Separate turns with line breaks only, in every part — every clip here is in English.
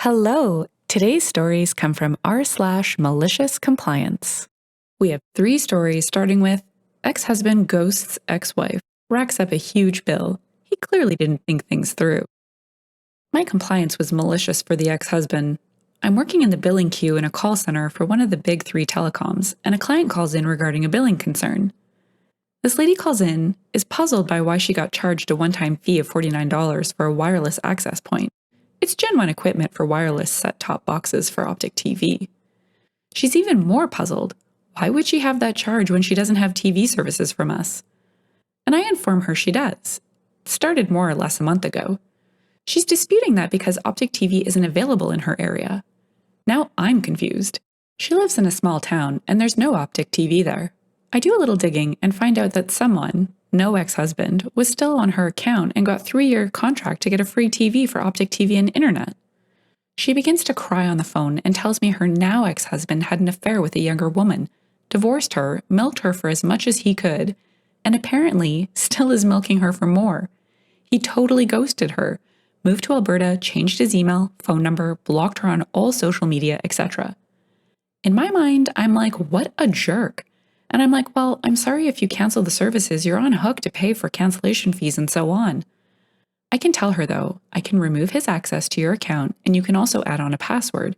Hello! Today's stories come from r/MaliciousCompliance. We have 3 stories starting with ex-husband ghosts ex-wife, racks up a huge bill. He clearly didn't think things through. My compliance was malicious for the ex-husband. I'm working in the billing queue in a call center for one of the big 3 telecoms, and a client calls in regarding a billing concern. This lady calls in, is puzzled by why she got charged a one-time fee of $49 for a wireless access point. It's Gen 1 equipment for wireless set-top boxes for optic TV. She's even more puzzled. Why would she have that charge when she doesn't have TV services from us? And I inform her she does. It started more or less a month ago. She's disputing that because optic TV isn't available in her area. Now I'm confused. She lives in a small town and there's no optic TV there. I do a little digging and find out that someone, no ex-husband, was still on her account and got a 3-year contract to get a free TV for optic TV and internet. She begins to cry on the phone and tells me her now ex-husband had an affair with a younger woman, divorced her, milked her for as much as he could, and apparently still is milking her for more. He totally ghosted her, moved to Alberta, changed his email, phone number, blocked her on all social media, etc. In my mind, I'm like, what a jerk. And I'm like, well, I'm sorry if you cancel the services, you're on hook to pay for cancellation fees and so on. I can tell her, though, I can remove his access to your account and you can also add on a password,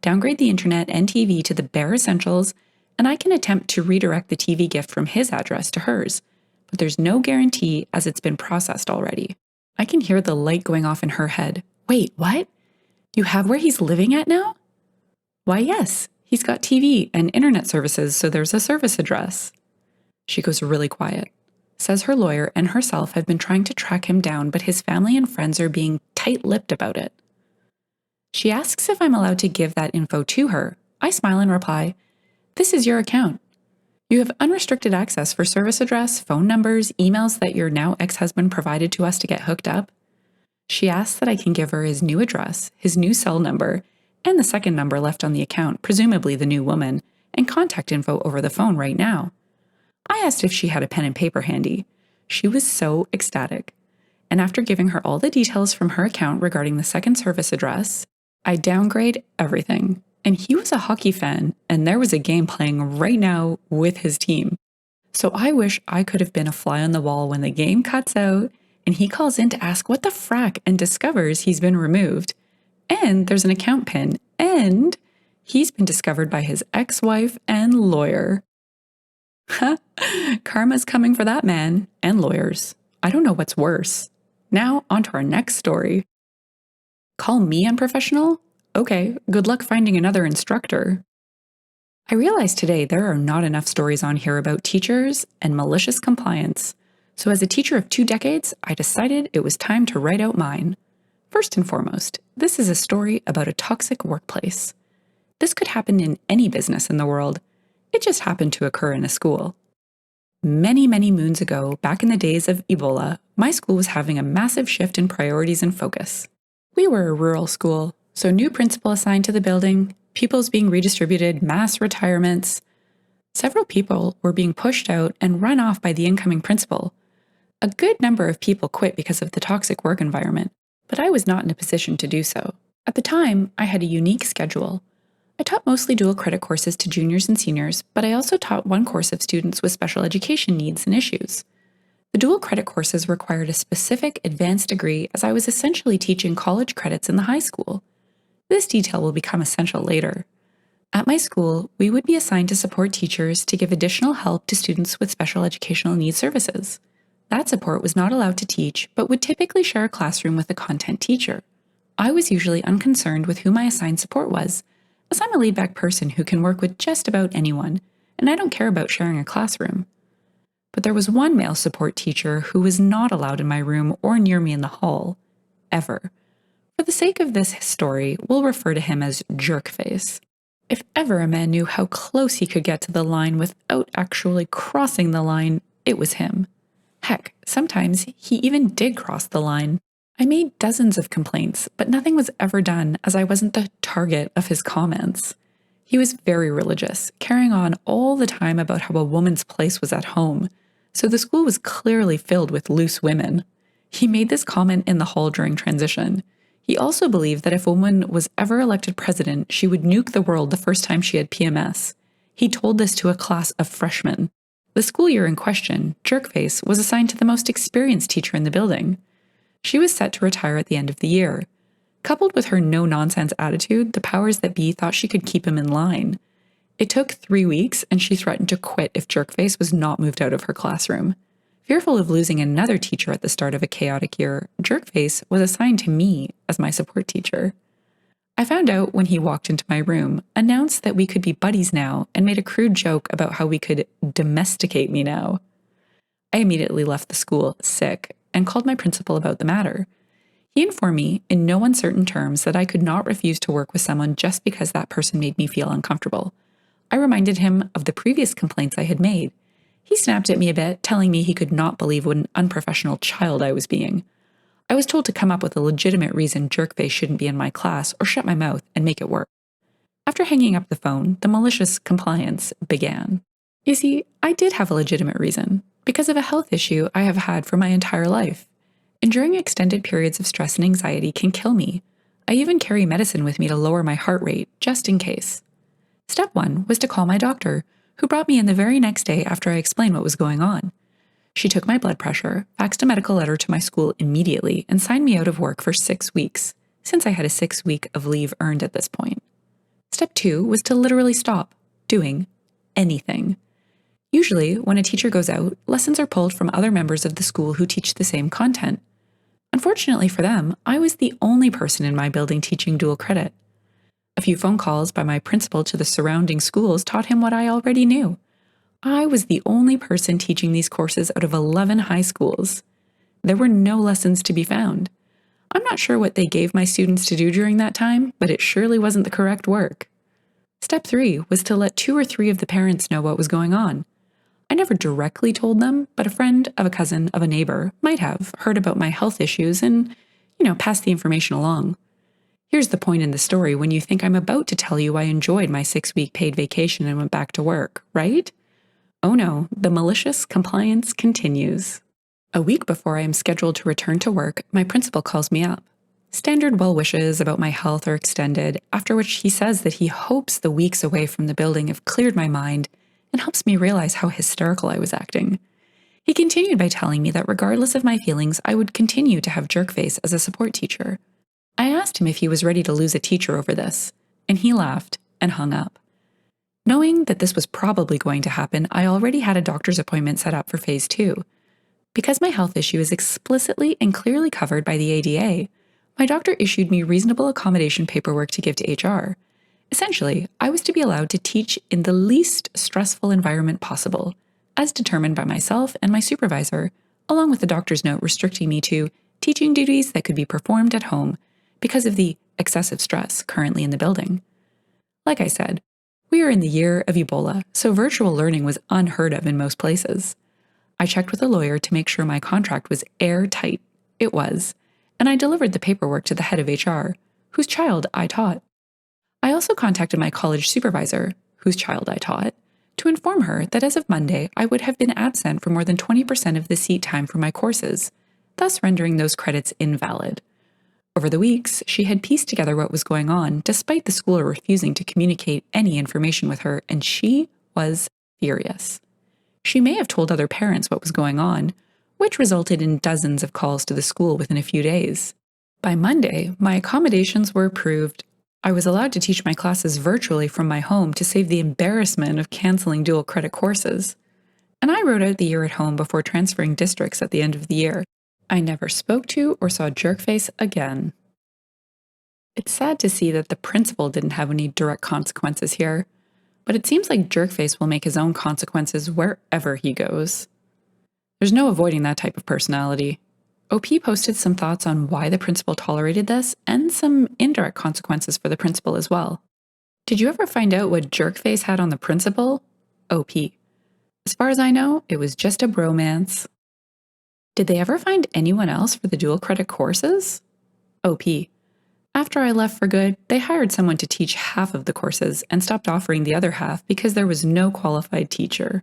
downgrade the internet and TV to the bare essentials, and I can attempt to redirect the TV gift from his address to hers. But there's no guarantee as it's been processed already. I can hear the light going off in her head. Wait, what? You have where he's living at now? Why, yes. He's got TV and internet services, so there's a service address. She goes really quiet. Says her lawyer and herself have been trying to track him down, but his family and friends are being tight-lipped about it. She asks if I'm allowed to give that info to her. I smile and reply, "This is your account. You have unrestricted access for service address, phone numbers, emails that your now ex-husband provided to us to get hooked up." She asks that I can give her his new address, his new cell number, and the second number left on the account, presumably the new woman, and contact info over the phone right now. I asked if she had a pen and paper handy. She was so ecstatic. And after giving her all the details from her account regarding the second service address, I downgrade everything. And he was a hockey fan, and there was a game playing right now with his team. So I wish I could have been a fly on the wall when the game cuts out and he calls in to ask what the frack and discovers he's been removed. And there's an account pin, and he's been discovered by his ex-wife and lawyer. Karma's coming for that man and lawyers. I don't know what's worse. Now, on to our next story. Call me unprofessional? Okay, good luck finding another instructor. I realized today there are not enough stories on here about teachers and malicious compliance. So as a teacher of 2 decades, I decided it was time to write out mine. First and foremost, this is a story about a toxic workplace. This could happen in any business in the world. It just happened to occur in a school. Many, many moons ago, back in the days of Ebola, my school was having a massive shift in priorities and focus. We were a rural school, so new principal assigned to the building, pupils being redistributed, mass retirements. Several people were being pushed out and run off by the incoming principal. A good number of people quit because of the toxic work environment. But I was not in a position to do so. At the time, I had a unique schedule. I taught mostly dual credit courses to juniors and seniors, but I also taught one course of students with special education needs and issues. The dual credit courses required a specific advanced degree as I was essentially teaching college credits in the high school. This detail will become essential later. At my school, we would be assigned to support teachers to give additional help to students with special educational needs services. That support was not allowed to teach, but would typically share a classroom with a content teacher. I was usually unconcerned with who my assigned support was, as I'm a laid-back person who can work with just about anyone, and I don't care about sharing a classroom. But there was one male support teacher who was not allowed in my room or near me in the hall, ever. For the sake of this story, we'll refer to him as Jerkface. If ever a man knew how close he could get to the line without actually crossing the line, it was him. Heck, sometimes he even did cross the line. I made dozens of complaints, but nothing was ever done as I wasn't the target of his comments. He was very religious, carrying on all the time about how a woman's place was at home, so the school was clearly filled with loose women. He made this comment in the hall during transition. He also believed that if a woman was ever elected president, she would nuke the world the first time she had PMS. He told this to a class of freshmen. The school year in question, Jerkface was assigned to the most experienced teacher in the building. She was set to retire at the end of the year. Coupled with her no-nonsense attitude, the powers that be thought she could keep him in line. It took 3 weeks, and she threatened to quit if Jerkface was not moved out of her classroom. Fearful of losing another teacher at the start of a chaotic year, Jerkface was assigned to me as my support teacher. I found out when he walked into my room, announced that we could be buddies now, and made a crude joke about how we could domesticate me now. I immediately left the school sick and called my principal about the matter. He informed me in no uncertain terms that I could not refuse to work with someone just because that person made me feel uncomfortable. I reminded him of the previous complaints I had made. He snapped at me a bit, telling me he could not believe what an unprofessional child I was being. I was told to come up with a legitimate reason Jerkface shouldn't be in my class or shut my mouth and make it work. After hanging up the phone, the malicious compliance began. You see, I did have a legitimate reason, because of a health issue I have had for my entire life. Enduring extended periods of stress and anxiety can kill me. I even carry medicine with me to lower my heart rate, just in case. Step 1 was to call my doctor, who brought me in the very next day after I explained what was going on. She took my blood pressure, faxed a medical letter to my school immediately, and signed me out of work for 6 weeks, since I had a 6-week of leave earned at this point. Step 2 was to literally stop doing anything. Usually, when a teacher goes out, lessons are pulled from other members of the school who teach the same content. Unfortunately for them, I was the only person in my building teaching dual credit. A few phone calls by my principal to the surrounding schools taught him what I already knew. I was the only person teaching these courses out of 11 high schools. There were no lessons to be found. I'm not sure what they gave my students to do during that time, but it surely wasn't the correct work. Step 3 was to let 2 or 3 of the parents know what was going on. I never directly told them, but a friend of a cousin of a neighbor might have heard about my health issues and, passed the information along. Here's the point in the story when you think I'm about to tell you I enjoyed my 6-week paid vacation and went back to work, right? Oh no, the malicious compliance continues. A week before I am scheduled to return to work, my principal calls me up. Standard well wishes about my health are extended, after which he says that he hopes the weeks away from the building have cleared my mind and helps me realize how hysterical I was acting. He continued by telling me that regardless of my feelings, I would continue to have Jerkface as a support teacher. I asked him if he was ready to lose a teacher over this, and he laughed and hung up. Knowing that this was probably going to happen, I already had a doctor's appointment set up for phase 2. Because my health issue is explicitly and clearly covered by the ADA, my doctor issued me reasonable accommodation paperwork to give to HR. Essentially, I was to be allowed to teach in the least stressful environment possible, as determined by myself and my supervisor, along with the doctor's note restricting me to teaching duties that could be performed at home because of the excessive stress currently in the building. Like I said, we are in the year of Ebola, so virtual learning was unheard of in most places. I checked with a lawyer to make sure my contract was airtight. It was, and I delivered the paperwork to the head of HR, whose child I taught. I also contacted my college supervisor, whose child I taught, to inform her that as of Monday, I would have been absent for more than 20% of the seat time for my courses, thus rendering those credits invalid. Over the weeks, she had pieced together what was going on, despite the school refusing to communicate any information with her, and she was furious. She may have told other parents what was going on, which resulted in dozens of calls to the school within a few days. By Monday, my accommodations were approved. I was allowed to teach my classes virtually from my home to save the embarrassment of canceling dual credit courses. And I wrote out the year at home before transferring districts at the end of the year. I never spoke to or saw Jerkface again. It's sad to see that the principal didn't have any direct consequences here, but it seems like Jerkface will make his own consequences wherever he goes. There's no avoiding that type of personality. OP posted some thoughts on why the principal tolerated this and some indirect consequences for the principal as well. Did you ever find out what Jerkface had on the principal? OP. As far as I know, it was just a bromance. Did they ever find anyone else for the dual credit courses? OP. After I left for good, they hired someone to teach half of the courses and stopped offering the other half because there was no qualified teacher.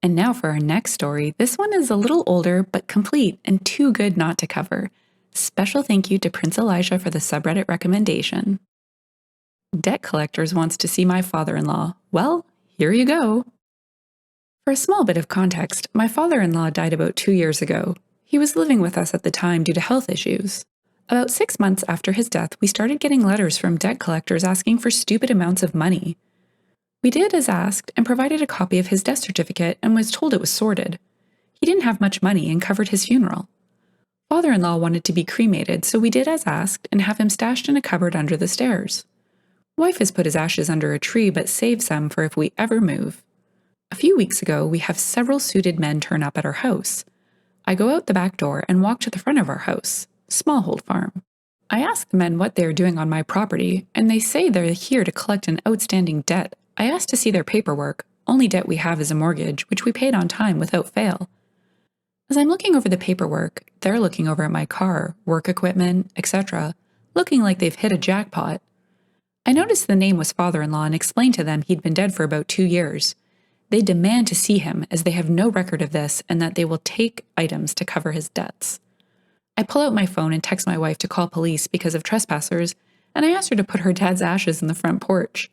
And now for our next story. This one is a little older but complete and too good not to cover. Special thank you to Prince Elijah for the subreddit recommendation. Debt collectors wants to see my father-in-law. Well, here you go. For a small bit of context, my father-in-law died about 2 years ago. He was living with us at the time due to health issues. About 6 months after his death, we started getting letters from debt collectors asking for stupid amounts of money. We did as asked and provided a copy of his death certificate and was told it was sorted. He didn't have much money and covered his funeral. Father-in-law wanted to be cremated, so we did as asked and have him stashed in a cupboard under the stairs. Wife has put his ashes under a tree but saved some for if we ever move. A few weeks ago, we have several suited men turn up at our house. I go out the back door and walk to the front of our house, Smallhold Farm. I ask the men what they are doing on my property, and they say they're here to collect an outstanding debt. I ask to see their paperwork. Only debt we have is a mortgage, which we paid on time without fail. As I'm looking over the paperwork, they're looking over at my car, work equipment, etc., looking like they've hit a jackpot. I noticed the name was father-in-law and explained to them he'd been dead for about 2 years. They demand to see him as they have no record of this and that they will take items to cover his debts. I pull out my phone and text my wife to call police because of trespassers, and I ask her to put her dad's ashes in the front porch.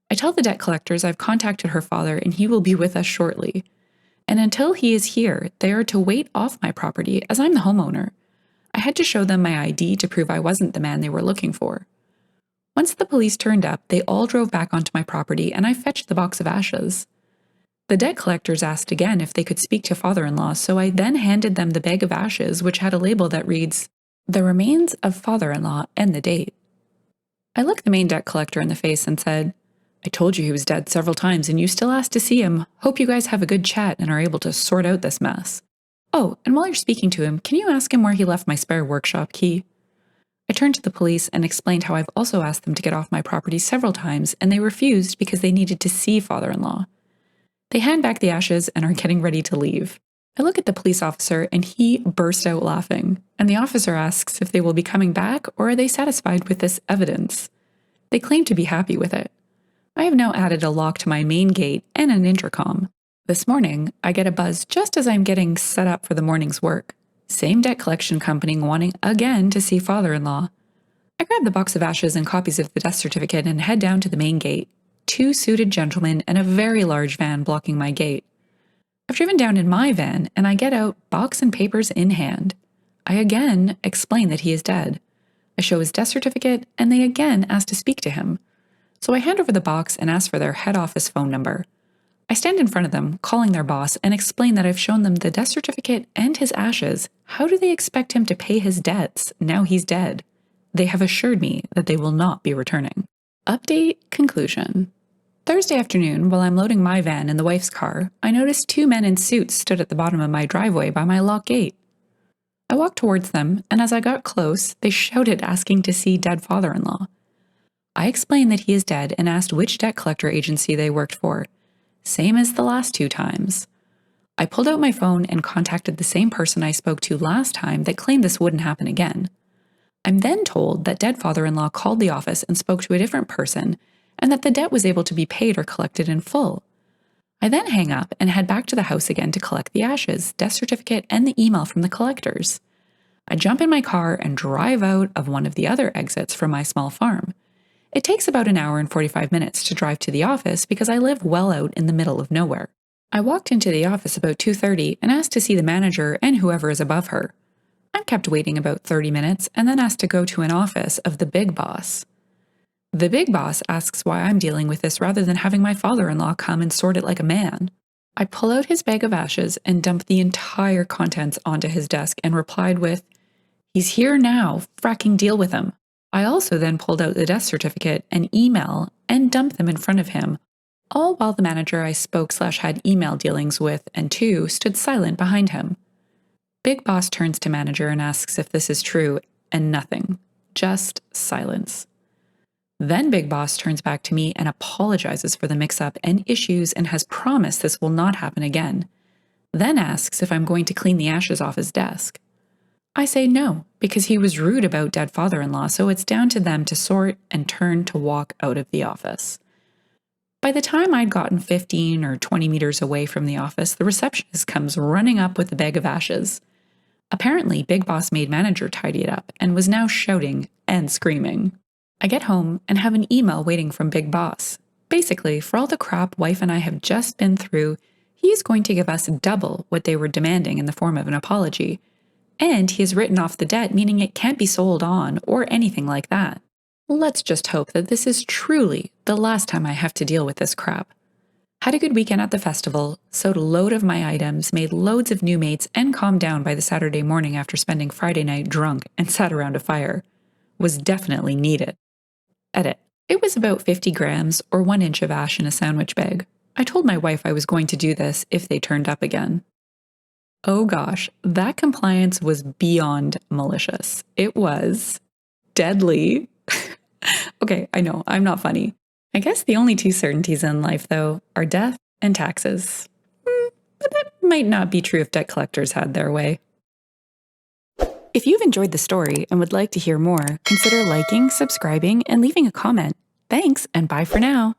I tell the debt collectors I've contacted her father and he will be with us shortly. And until he is here, they are to wait off my property as I'm the homeowner. I had to show them my ID to prove I wasn't the man they were looking for. Once the police turned up, they all drove back onto my property and I fetched the box of ashes. The debt collectors asked again if they could speak to father-in-law, so I then handed them the bag of ashes, which had a label that reads, "The remains of father-in-law," and the date. I looked the main debt collector in the face and said, "I told you he was dead several times and you still asked to see him. Hope you guys have a good chat and are able to sort out this mess. Oh, and while you're speaking to him, can you ask him where he left my spare workshop key?" I turned to the police and explained how I've also asked them to get off my property several times and they refused because they needed to see father-in-law. They hand back the ashes and are getting ready to leave. I look at the police officer and he burst out laughing, and the officer asks if they will be coming back or are they satisfied with this evidence. They claim to be happy with it. I have now added a lock to my main gate and an intercom. This morning, I get a buzz just as I'm getting set up for the morning's work. Same debt collection company wanting again to see father-in-law. I grab the box of ashes and copies of the death certificate and head down to the main gate. 2 suited gentlemen and a very large van blocking my gate. I've driven down in my van and I get out, box and papers in hand. I again explain that he is dead. I show his death certificate and they again ask to speak to him. So I hand over the box and ask for their head office phone number. I stand in front of them, calling their boss, and explain that I've shown them the death certificate and his ashes. How do they expect him to pay his debts now he's dead? They have assured me that they will not be returning. Update conclusion. Thursday afternoon, while I'm loading my van in the wife's car, I noticed 2 men in suits stood at the bottom of my driveway by my locked gate. I walked towards them, and as I got close, they shouted asking to see dead father-in-law. I explained that he is dead and asked which debt collector agency they worked for. Same as the last 2 times. I pulled out my phone and contacted the same person I spoke to last time that claimed this wouldn't happen again. I'm then told that dead father-in-law called the office and spoke to a different person, and that the debt was able to be paid or collected in full. I then hang up and head back to the house again to collect the ashes, death certificate, and the email from the collectors. I jump in my car and drive out of one of the other exits from my small farm. It takes about an hour and 45 minutes to drive to the office because I live well out in the middle of nowhere. I walked into the office about 2:30 and asked to see the manager and whoever is above her. I'm kept waiting about 30 minutes and then asked to go to an office of the big boss. The big boss asks why I'm dealing with this rather than having my father-in-law come and sort it like a man. I pull out his bag of ashes and dump the entire contents onto his desk and replied with, "He's here now, fracking deal with him." I also then pulled out the death certificate and email and dumped them in front of him, all while the manager I spoke/had email dealings with and to stood silent behind him. Big boss turns to manager and asks if this is true, and nothing. Just silence. Then Big Boss turns back to me and apologizes for the mix-up and issues and has promised this will not happen again. Then asks if I'm going to clean the ashes off his desk. I say no, because he was rude about dead father-in-law, so it's down to them to sort and turn to walk out of the office. By the time I'd gotten 15 or 20 meters away from the office, the receptionist comes running up with the bag of ashes. Apparently, Big Boss made manager tidy it up and was now shouting and screaming. I get home and have an email waiting from Big Boss. Basically, for all the crap wife and I have just been through, he is going to give us double what they were demanding in the form of an apology. And he has written off the debt, meaning it can't be sold on or anything like that. Let's just hope that this is truly the last time I have to deal with this crap. Had a good weekend at the festival, sewed a load of my items, made loads of new mates, and calmed down by the Saturday morning after spending Friday night drunk and sat around a fire. Was definitely needed. Edit. It was about 50 grams or 1 inch of ash in a sandwich bag. I told my wife I was going to do this if they turned up again. Oh gosh, that compliance was beyond malicious. It was deadly. Okay, I know, I'm not funny. I guess the only two certainties in life, though, are death and taxes. But that might not be true if debt collectors had their way. If you've enjoyed the story and would like to hear more, consider liking, subscribing, and leaving a comment. Thanks, and bye for now.